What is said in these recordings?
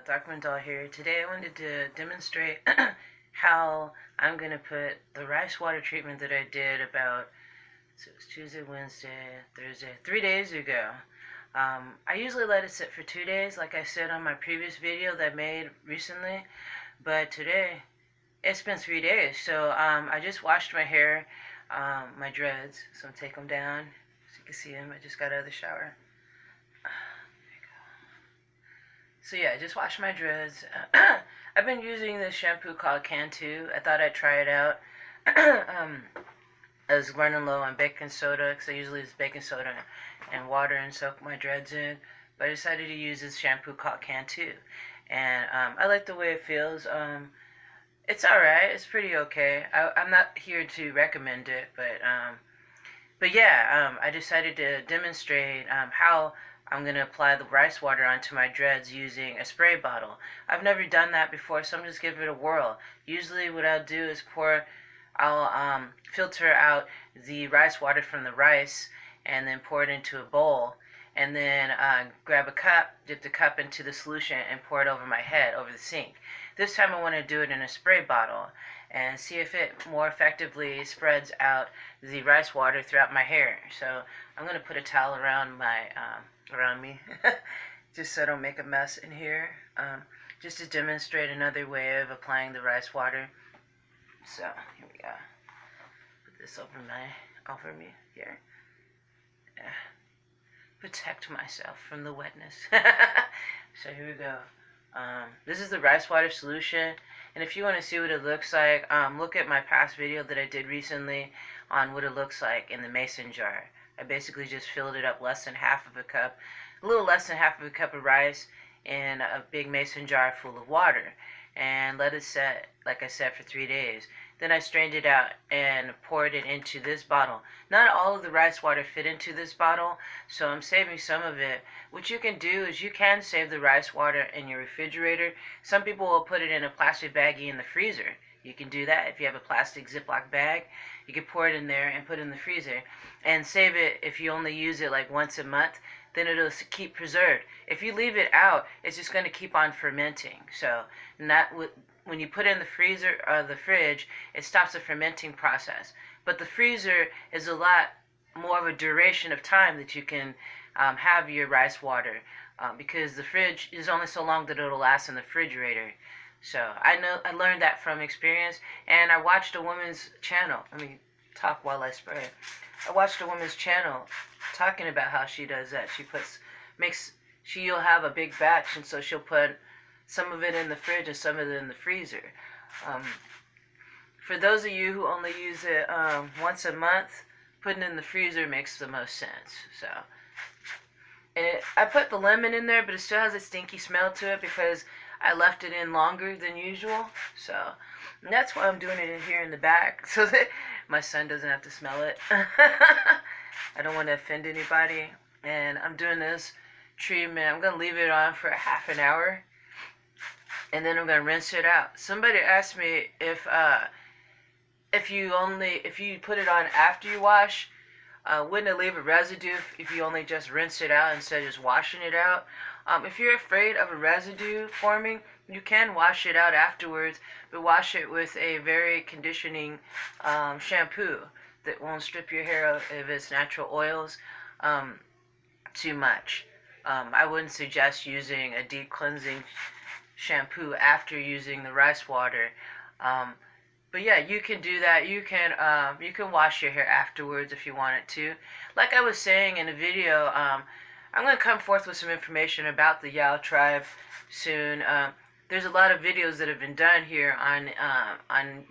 Darkman Doll here. Today I wanted to demonstrate how I'm going to put the rice water treatment that I did about, so it was Tuesday, Wednesday, Thursday, 3 days ago. I usually let it sit for 2 days like I said on my previous video that I made recently, but today it's been 3 days. So I just washed my hair, my dreads, so I'm take them down so you can see them. I just got out of the shower. So yeah, I just washed my dreads. I've been using this shampoo called Cantu. I thought I'd try it out. I was running low on baking soda because I usually use baking soda and water and soak my dreads in. But I decided to use this shampoo called Cantu. And I like the way it feels. It's alright. It's pretty okay. I'm not here to recommend it, but yeah, I decided to demonstrate how I'm going to apply the rice water onto my dreads using a spray bottle. I've never done that before, so I'm just giving it a whirl. Usually what I'll do is I'll filter out the rice water from the rice and then pour it into a bowl. And then grab a cup, dip the cup into the solution, and pour it over my head, over the sink. This time I want to do it in a spray bottle and see if it more effectively spreads out the rice water throughout my hair. So I'm going to put a towel around around me, just so I don't make a mess in here, just to demonstrate another way of applying the rice water. So here we go. Put this over me here. Yeah. Protect myself from the wetness. So here we go. This is the rice water solution, and if you want to see what it looks like, look at my past video that I did recently on what it looks like in the mason jar. I basically just filled it up less than half of a cup, a little less than half of a cup of rice in a big mason jar full of water, and let it set, like I said, for 3 days. Then I strained it out and poured it into this bottle. Not all of the rice water fit into this bottle, so I'm saving some of it. What you can do is you can save the rice water in your refrigerator. Some people will put it in a plastic baggie in the freezer. You can do that if you have a plastic Ziploc bag. You can pour it in there and put it in the freezer and save it. If you only use it like once a month, then it'll keep preserved. If you leave it out, it's just going to keep on fermenting. So when you put it in the freezer or the fridge, it stops the fermenting process. But the freezer is a lot more of a duration of time that you can have your rice water, because the fridge is only so long that it'll last in the refrigerator. So I learned that from experience, and I watched a woman's channel. Let me talk while I spray it. I watched a woman's channel talking about how she does that. She'll have a big batch, and so she'll put some of it in the fridge and some of it in the freezer. For those of you who only use it once a month, putting it in the freezer makes the most sense. So, and I put the lemon in there, but it still has a stinky smell to it because I left it in longer than usual. So and that's why I'm doing it in here in the back, so that my son doesn't have to smell it. I don't want to offend anybody. And I'm doing this treatment. I'm going to leave it on for a half an hour, and then I'm going to rinse it out. Somebody asked me if you put it on after you wash, wouldn't it leave a residue if you only just rinse it out instead of just washing it out? If you're afraid of a residue forming, you can wash it out afterwards, but wash it with a very conditioning shampoo that won't strip your hair of its natural oils too much. I wouldn't suggest using a deep cleansing shampoo after using the rice water. But yeah, you can do that. You can wash your hair afterwards if you want it to. Like I was saying in a video, I'm going to come forth with some information about the Yao tribe soon. There's a lot of videos that have been done here on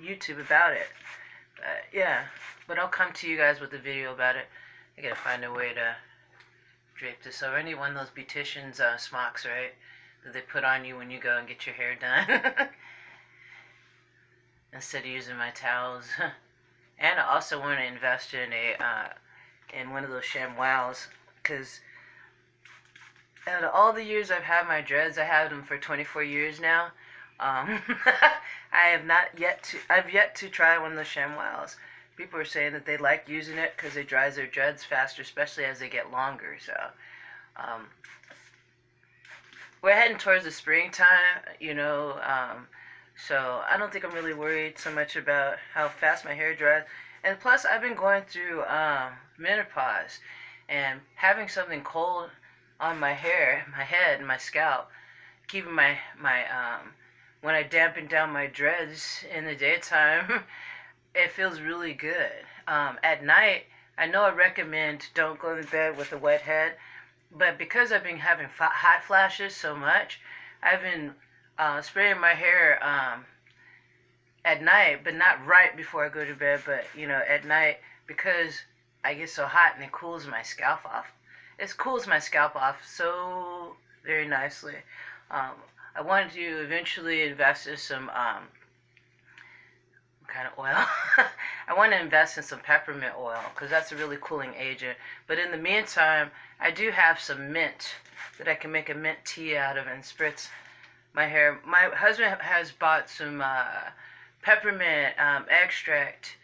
YouTube about it. Yeah, but I'll come to you guys with a video about it. I gotta find a way to drape this over. I need one of those beautician's smocks, right, that they put on you when you go and get your hair done. Instead of using my towels. And I also want to invest in in one of those ShamWows, because out of all the years I've had my dreads, I had them for 24 years now. I've yet to try one of the ShamWows. People are saying that they like using it because it dries their dreads faster, especially as they get longer. So we're heading towards the springtime, so I don't think I'm really worried so much about how fast my hair dries. And plus, I've been going through menopause, and having something cold on my hair, my head, and my scalp, keeping my when I dampen down my dreads in the daytime, it feels really good. At night, I know I recommend don't go to bed with a wet head, but because I've been having hot flashes so much, I've been spraying my hair at night, but not right before I go to bed, but at night because I get so hot and it cools my scalp off. It cools my scalp off so very nicely. Um, I wanted to eventually invest in some kind of oil. I want to invest in some peppermint oil because that's a really cooling agent. But in the meantime, I do have some mint that I can make a mint tea out of and spritz my hair. My husband has bought some peppermint extract,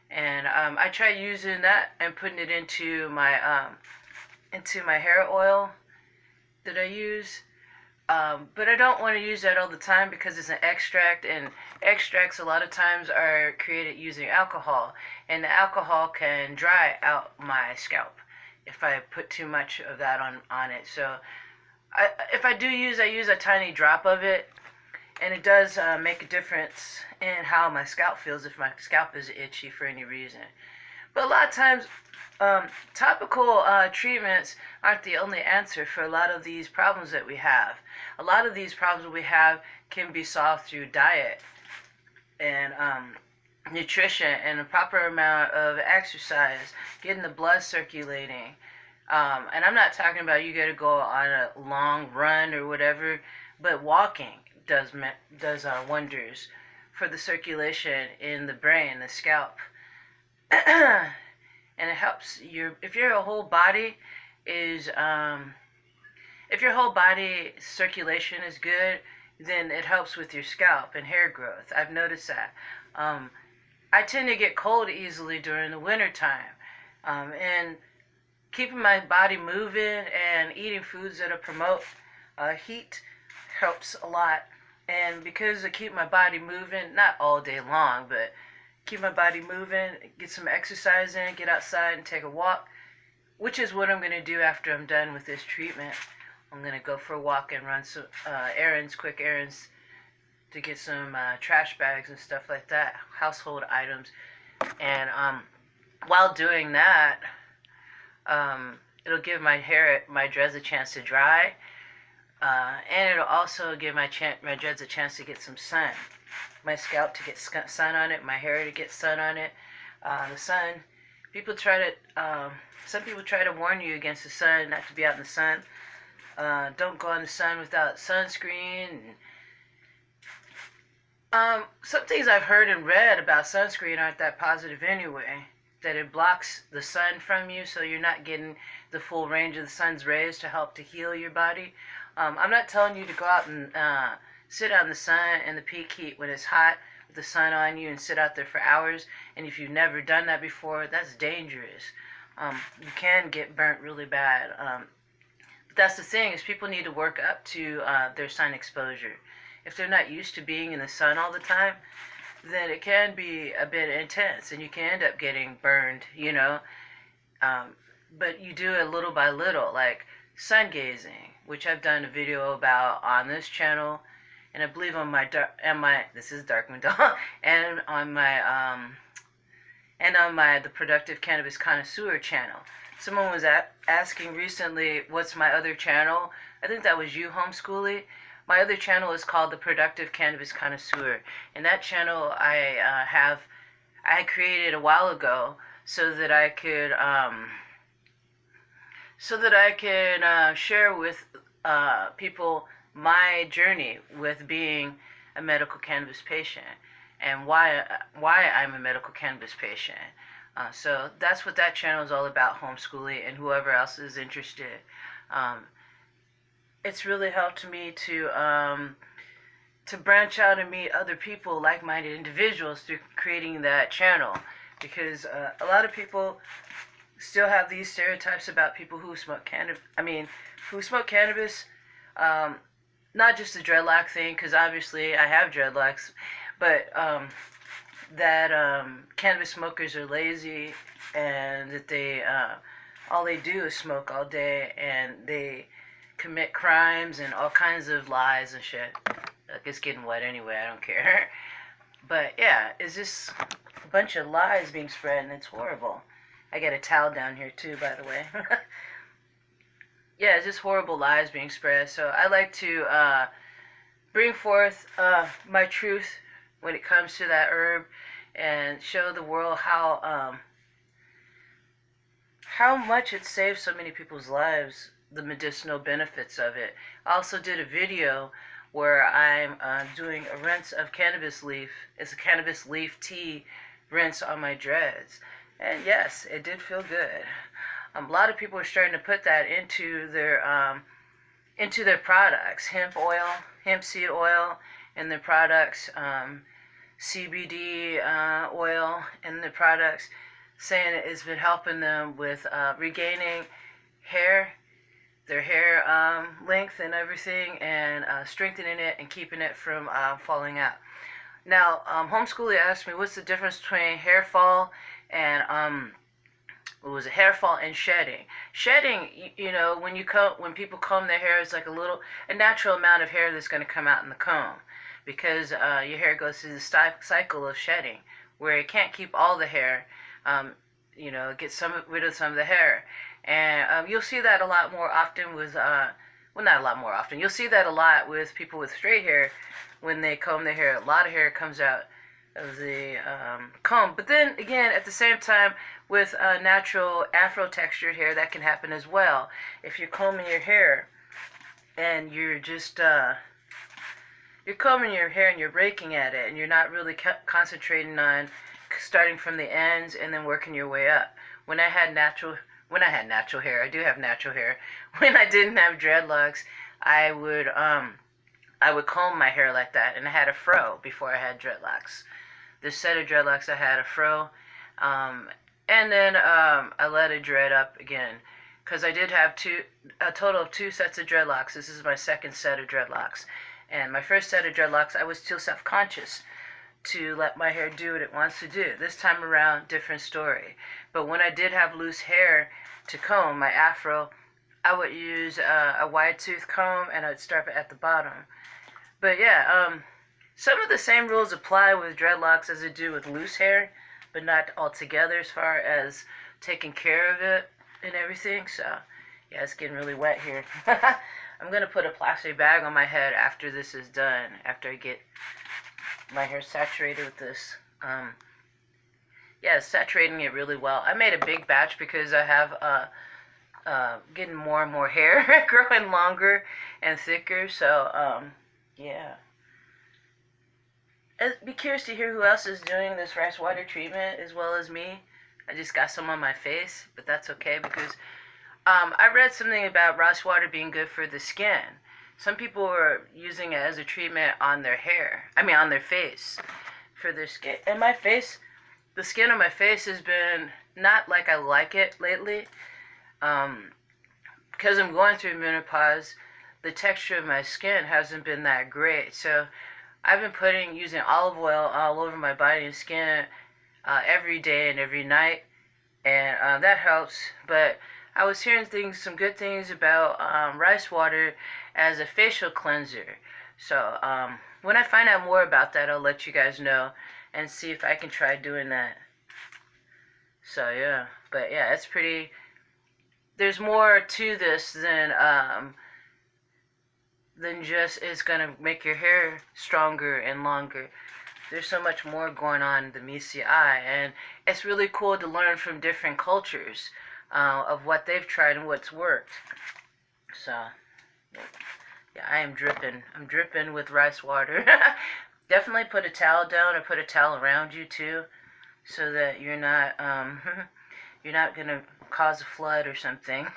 and I tried using that and putting it into my hair oil that I use. But I don't want to use that all the time because it's an extract, and extracts a lot of times are created using alcohol, and the alcohol can dry out my scalp if I put too much of that on it. So if I use a tiny drop of it, and it does make a difference in how my scalp feels if my scalp is itchy for any reason. But a lot of times, topical treatments aren't the only answer for a lot of these problems that we have. A lot of these problems we have can be solved through diet and nutrition and a proper amount of exercise, getting the blood circulating. And I'm not talking about you got to go on a long run or whatever, but walking does wonders for the circulation in the brain, the scalp. And it helps if your whole body is if your whole body circulation is good, then it helps with your scalp and hair growth. I've noticed that. I tend to get cold easily during the winter time, and keeping my body moving and eating foods that promote heat helps a lot. And because I keep my body moving, not all day long, but keep my body moving, get some exercise in, get outside and take a walk, which is what I'm going to do after I'm done with this treatment. I'm going to go for a walk and run some quick errands to get some trash bags and stuff like that, household items. And while doing that, it'll give my dreads a chance to dry, and it'll also give my dreads a chance to get some sun. My scalp to get sun on it, my hair to get sun on it. The sun, some people try to warn you against the sun, not to be out in the sun. Don't go in the sun without sunscreen. Some things I've heard and read about sunscreen aren't that positive anyway. That it blocks the sun from you, so you're not getting the full range of the sun's rays to help to heal your body. I'm not telling you to go out and sit out in the sun in the peak heat when it's hot with the sun on you and sit out there for hours. And if you've never done that before, that's dangerous. You can get burnt really bad. But that's the thing, is people need to work up to their sun exposure. If they're not used to being in the sun all the time, then it can be a bit intense and you can end up getting burned, but you do it little by little, like sun gazing, which I've done a video about on this channel, and I believe on my this is Darkman Doll, and on my The Productive Cannabis Connoisseur channel. Someone was asking recently, what's my other channel? I think that was you, Homeschooly. My other channel is called The Productive Cannabis Connoisseur, and that channel I created a while ago so that I could share with people my journey with being a medical cannabis patient and why I'm a medical cannabis patient. So that's what that channel is all about, Homeschooling, and whoever else is interested. It's really helped me to branch out and meet other people, like-minded individuals, through creating that channel, because a lot of people still have these stereotypes about people who smoke cannabis. not just the dreadlock thing, because obviously I have dreadlocks, but that cannabis smokers are lazy, and that they all they do is smoke all day, and they commit crimes and all kinds of lies and shit. Like, it's getting wet anyway, I don't care. But yeah, it's just a bunch of lies being spread, and it's horrible. I got a towel down here too, by the way. Yeah, it's just horrible lies being spread. So I like to bring forth my truth when it comes to that herb, and show the world how much it saves so many people's lives, the medicinal benefits of it. I also did a video where I'm doing a rinse of cannabis leaf. It's a cannabis leaf tea rinse on my dreads. And yes, it did feel good. A lot of people are starting to put that into their products. Hemp oil, hemp seed oil in their products, CBD oil in their products, saying it's been helping them with regaining hair, their hair length and everything, and strengthening it and keeping it from falling out. Now, Homeschooler asked me what's the difference between hair fall and hair fall and shedding. Shedding, you know, when people comb their hair, it's like a natural amount of hair that's going to come out in the comb, because your hair goes through the cycle of shedding, where it can't keep all the hair. Get rid of some of the hair, and you'll see that a lot more often with not a lot more often. You'll see that a lot with people with straight hair. When they comb their hair, a lot of hair comes out of the comb. But then again, at the same time, with natural afro textured hair, that can happen as well. If you're combing your hair and you're just you're combing your hair and you're raking at it, and you're not really concentrating on starting from the ends and then working your way up. When I had natural hair, I do have natural hair. When I didn't have dreadlocks, I would comb my hair like that, and I had a fro before I had dreadlocks. This set of dreadlocks, I had a fro, and then I let it dread up again, because I did have a total of 2 sets of dreadlocks. This is my second set of dreadlocks, and my first set of dreadlocks, I was too self-conscious to let my hair do what it wants to do. This time around, different story. But when I did have loose hair to comb, my afro, I would use a wide tooth comb, and I'd start at the bottom. But yeah, some of the same rules apply with dreadlocks as they do with loose hair, but not altogether as far as taking care of it and everything. So yeah, it's getting really wet here. I'm going to put a plastic bag on my head after this is done, after I get my hair saturated with this. Yeah, saturating it really well. I made a big batch because I have getting more and more hair, growing longer and thicker. So yeah. I'd be curious to hear who else is doing this rice water treatment as well as me. I just got some on my face, but that's okay, because I read something about rice water being good for the skin. Some people are using it as a treatment on their on their face, for their skin. And my face, the skin on my face has been not like I like it lately. Because I'm going through menopause, the texture of my skin hasn't been that great. So I've been using olive oil all over my body and skin every day and every night, and that helps. But I was hearing some good things about rice water as a facial cleanser. So when I find out more about that, I'll let you guys know and see if I can try doing that. So yeah, but yeah, it's pretty. There's more to this than just it's gonna make your hair stronger and longer. There's so much more going on than meets the eye, and it's really cool to learn from different cultures of what they've tried and what's worked. So yeah, I am dripping. I'm dripping with rice water. Definitely put a towel down, or put a towel around you too, so that you're not gonna cause a flood or something.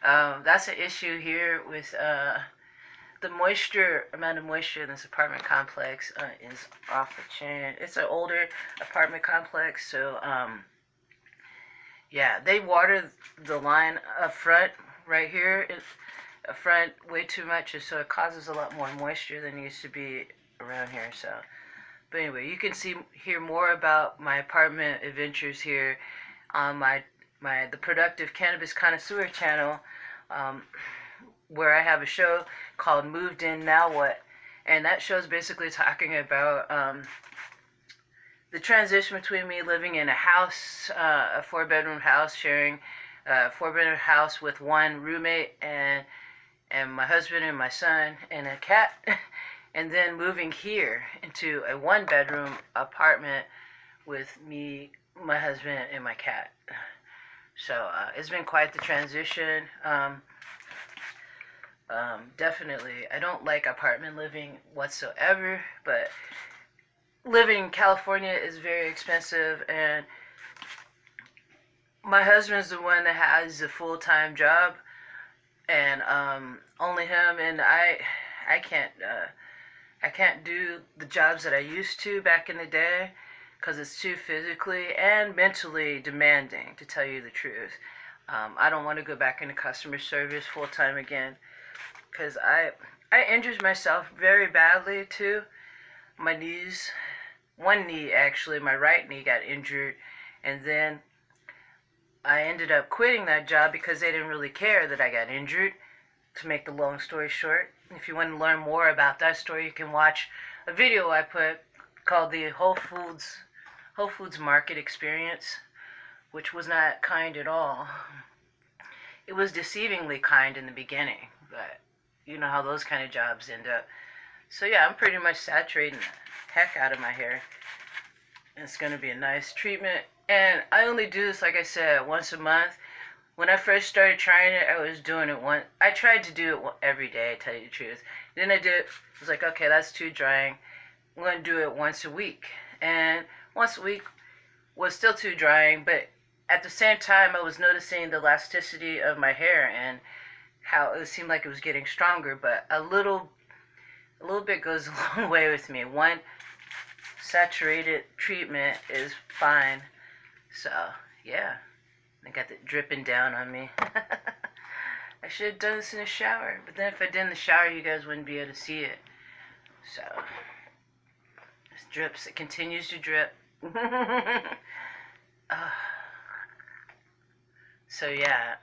That's an issue here with the amount of moisture in this apartment complex is off the chain. It's an older apartment complex, so yeah, they water the line up front right here front way too much, so it causes a lot more moisture than it used to be around here. So, but anyway, you can hear more about my apartment adventures here on the Productive Cannabis Connoisseur channel, um, where I have a show called Moved In Now What, and that show's basically talking about the transition between me living in a house, a 4-bedroom house, sharing a 4-bedroom house with one roommate and my husband and my son and a cat, and then moving here into a 1-bedroom apartment with me, my husband, and my cat. So it's been quite the transition. Definitely, I don't like apartment living whatsoever, but living in California is very expensive, and my husband's the one that has a full-time job, and only him, and I can't do the jobs that I used to back in the day because it's too physically and mentally demanding, to tell you the truth. I don't want to go back into customer service full-time again because I injured myself very badly too. My knees, one knee actually, my right knee got injured, and then I ended up quitting that job because they didn't really care that I got injured, to make the long story short. If you want to learn more about that story, you can watch a video I put called the Whole Foods Market Experience, which was not kind at all. It was deceivingly kind in the beginning, but you know how those kind of jobs end up. So yeah, I'm pretty much saturating the heck out of my hair. It's going to be a nice treatment. And I only do this, like I said, once a month. When I first started trying it, I was doing it I tried to do it every day, to tell you the truth. Then I was like, okay, that's too drying. I'm going to do it once a week. And once a week was still too drying, but at the same time, I was noticing the elasticity of my hair and how it seemed like it was getting stronger. But a little bit goes a long way with me. One saturated treatment is fine. So, yeah. I got it dripping down on me. I should have done this in the shower. But then if I did in the shower, you guys wouldn't be able to see it. So, it drips. It continues to drip. So, yeah.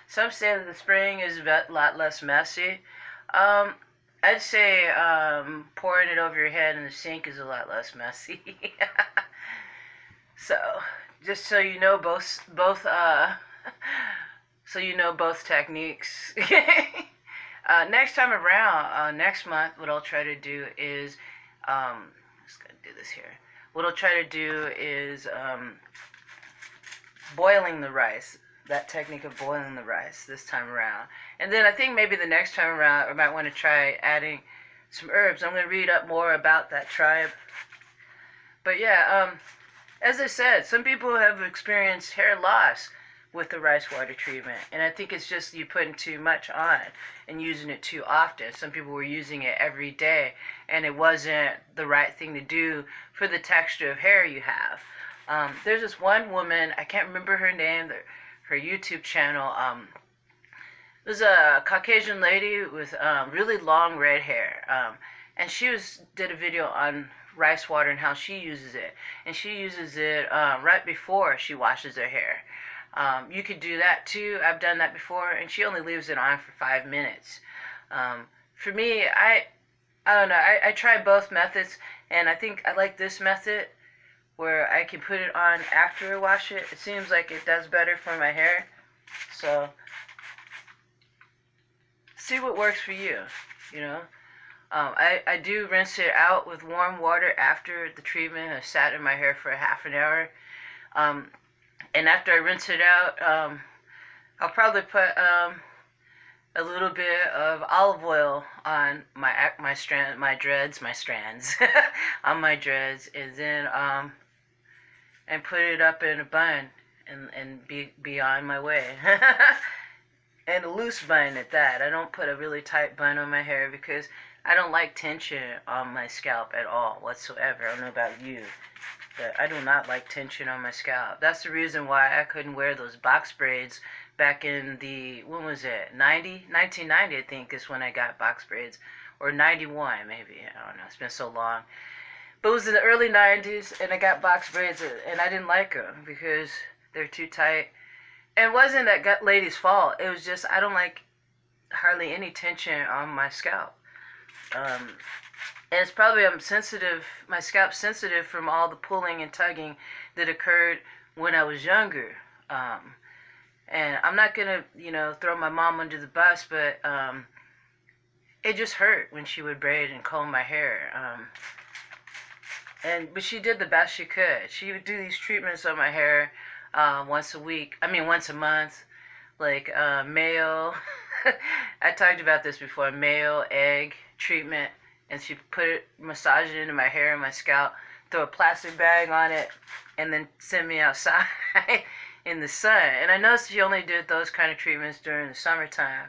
Some say that the spraying is a lot less messy. I'd say pouring it over your head in the sink is a lot less messy. So, just so you know both so you know both techniques. Next time around, next month, what I'll try to do is, just gonna do this here. What I'll try to do is boiling the rice. That technique of boiling the rice this time around. And then I think maybe the next time around, I might want to try adding some herbs. I'm going to read up more about that tribe. But yeah, as I said, some people have experienced hair loss with the rice water treatment. And I think it's just you putting too much on and using it too often. Some people were using it every day, and it wasn't the right thing to do for the texture of hair you have. There's this one woman, I can't remember her name, her YouTube channel. It was a Caucasian lady with really long red hair. And she did a video on rice water and how she uses it. And she uses it right before she washes her hair. You could do that too. I've done that before, and she only leaves it on for 5 minutes. For me, I don't know. I tried both methods, and I think I like this method where I can put it on after I wash it. It seems like it does better for my hair. So, see what works for you, you know. I do rinse it out with warm water after the treatment has sat in my hair for a half an hour. And after I rinse it out, I'll probably put a little bit of olive oil on my dreads, on my dreads, and then and put it up in a bun and be on my way. And a loose bun at that. I don't put a really tight bun on my hair because I don't like tension on my scalp at all whatsoever. I don't know about you, but I do not like tension on my scalp. That's the reason why I couldn't wear those box braids back in the, when was it, 1990 I think is when I got box braids, or 91 maybe, I don't know, it's been so long. But it was in the early 90s, and I got box braids, and I didn't like them because they're too tight. And it wasn't that gut lady's fault. It was just I don't like hardly any tension on my scalp. And it's probably I'm sensitive, my scalp's sensitive from all the pulling and tugging that occurred when I was younger. And I'm not gonna, throw my mom under the bus, but it just hurt when she would braid and comb my hair. But she did the best she could. She would do these treatments on my hair once a month, like Mayo. I talked about this before. Mayo, egg treatment, and she massage it into my hair and my scalp, throw a plastic bag on it, and then send me outside in the sun. And I noticed she only did those kind of treatments during the summertime,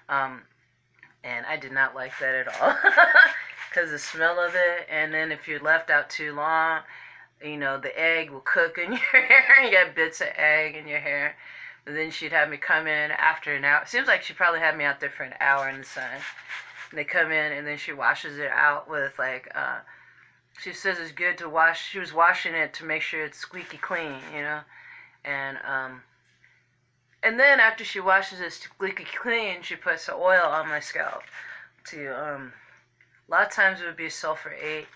and I did not like that at all. Because the smell of it, and then if you're left out too long, the egg will cook in your hair. You got bits of egg in your hair. And then she'd have me come in after an hour. It seems like she probably had me out there for an hour in the sun. And they come in, and then she washes it out with, she says it's good to wash. She was washing it to make sure it's squeaky clean, And then after she washes it squeaky clean, she puts the oil on my scalp to, a lot of times it would be sulfur 8,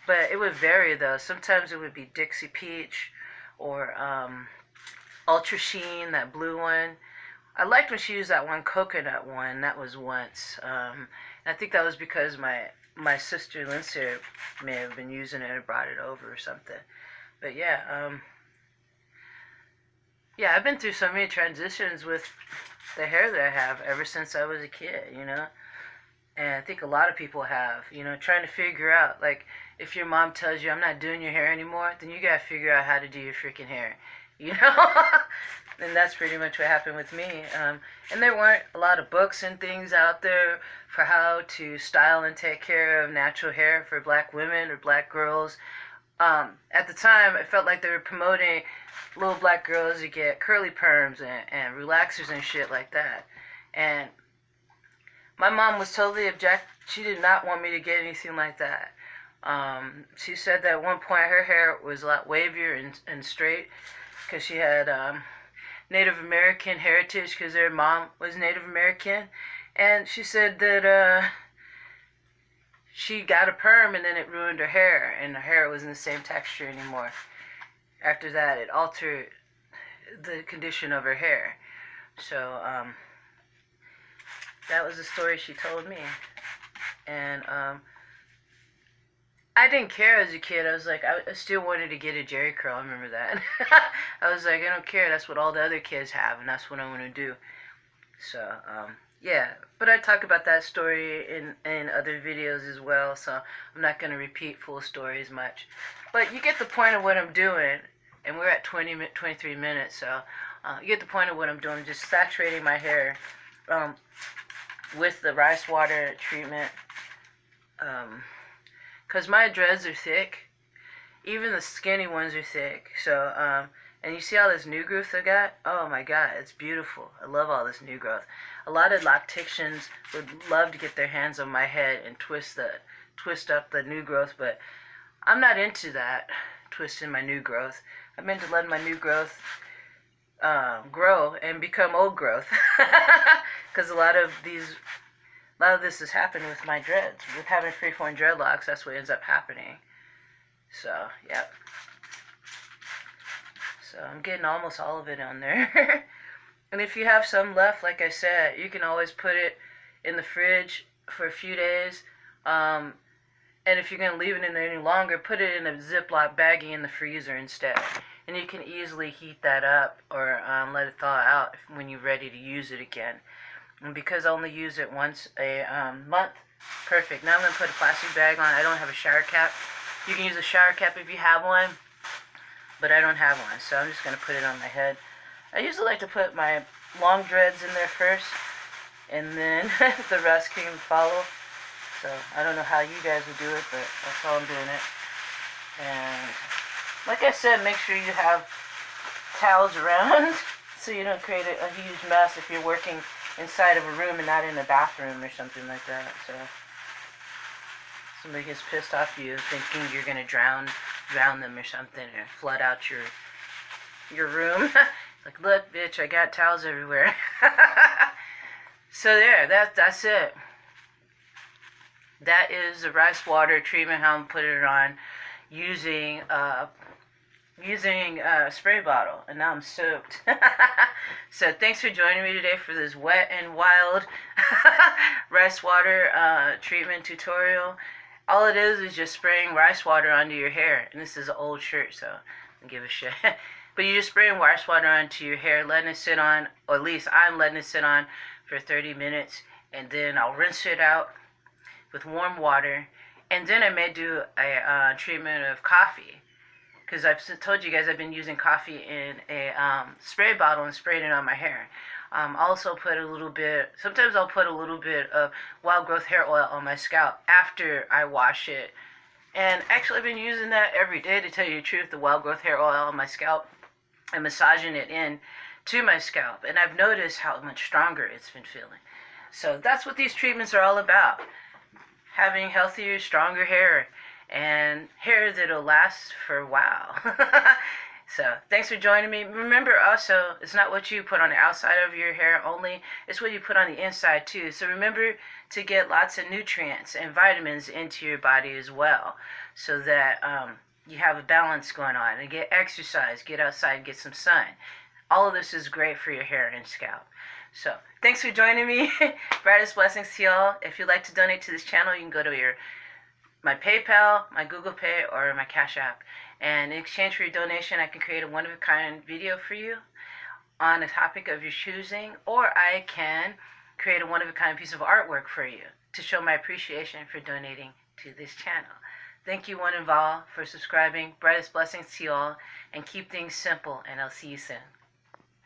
but it would vary though. Sometimes it would be Dixie Peach or Ultra Sheen, that blue one. I liked when she used that one coconut one. That was once. And I think that was because my sister Lindsay may have been using it and brought it over or something. But yeah, I've been through so many transitions with the hair that I have ever since I was a kid, And I think a lot of people have, trying to figure out, if your mom tells you, I'm not doing your hair anymore, then you got to figure out how to do your freaking hair, And that's pretty much what happened with me. And there weren't a lot of books and things out there for how to style and take care of natural hair for black women or black girls. At the time, it felt like they were promoting little black girls to get curly perms and relaxers and shit like that. And my mom was totally she did not want me to get anything like that. She said that at one point her hair was a lot wavier and straight because she had Native American heritage because their mom was Native American. And she said that she got a perm and then it ruined her hair, and her hair wasn't the same texture anymore. After that, it altered the condition of her hair. So, that was the story she told me. And I didn't care as a kid. I was like, I still wanted to get a Jerry curl. I remember that. I was like, I don't care. That's what all the other kids have, and that's what I want to do. So, yeah. But I talk about that story in other videos as well, so I'm not going to repeat full stories much. But you get the point of what I'm doing, and we're at 23 minutes, so you get the point of what I'm doing. Just saturating my hair with the rice water treatment, because my dreads are thick. Even the skinny ones are thick. So, and you see all this new growth I got? Oh my god, it's beautiful. I love all this new growth. A lot of lacticians would love to get their hands on my head and twist up the new growth, but I'm not into that, twisting my new growth. I'm into letting my new growth grow and become old growth. Because a lot of this has happened with my dreads. With having freeform dreadlocks, that's what ends up happening. So, yep. So I'm getting almost all of it on there. And if you have some left, like I said, you can always put it in the fridge for a few days. And if you're going to leave it in there any longer, put it in a Ziploc baggie in the freezer instead. And you can easily heat that up or let it thaw out when you're ready to use it again. And because I only use it once a month, perfect. Now I'm going to put a plastic bag on. I don't have a shower cap. You can use a shower cap if you have one, but I don't have one, so I'm just going to put it on my head. I usually like to put my long dreads in there first, and then the rest can follow. So I don't know how you guys would do it, but that's how I'm doing it. And like I said, make sure you have towels around so you don't create a huge mess if you're working inside of a room and not in a bathroom or something like that. So somebody gets pissed off you thinking you're gonna drown them or something, or flood out your room. Like, look, bitch, I got towels everywhere. So there, that's it. That is the rice water treatment, how I'm putting it on using a spray bottle, and now I'm soaked. So thanks for joining me today for this wet and wild rice water treatment tutorial. All it is just spraying rice water onto your hair, and this is an old shirt, so I don't give a shit. But you're just spraying rice water onto your hair, letting it sit on, or at least I'm letting it sit on for 30 minutes, and then I'll rinse it out with warm water, and then I may do a treatment of coffee, because I've told you guys I've been using coffee in a spray bottle and spraying it on my hair. Also put a little bit, sometimes I'll put a little bit of wild growth hair oil on my scalp after I wash it. And actually I've been using that every day, to tell you the truth, the wild growth hair oil on my scalp, and massaging it in to my scalp. And I've noticed how much stronger it's been feeling. So that's what these treatments are all about. Having healthier, stronger hair, and hair that'll last for a while. So thanks for joining me. Remember also, it's not what you put on the outside of your hair only, it's what you put on the inside too. So remember to get lots of nutrients and vitamins into your body as well, so that you have a balance going on, and get exercise, get outside, get some sun. All of this is great for your hair and scalp. So thanks for joining me. Brightest blessings to y'all. If you'd like to donate to this channel, you can go to my PayPal, my Google Pay, or my Cash App. And in exchange for your donation, I can create a one-of-a-kind video for you on a topic of your choosing, or I can create a one-of-a-kind piece of artwork for you to show my appreciation for donating to this channel. Thank you, one and all, for subscribing. Brightest blessings to you all, and keep things simple, and I'll see you soon.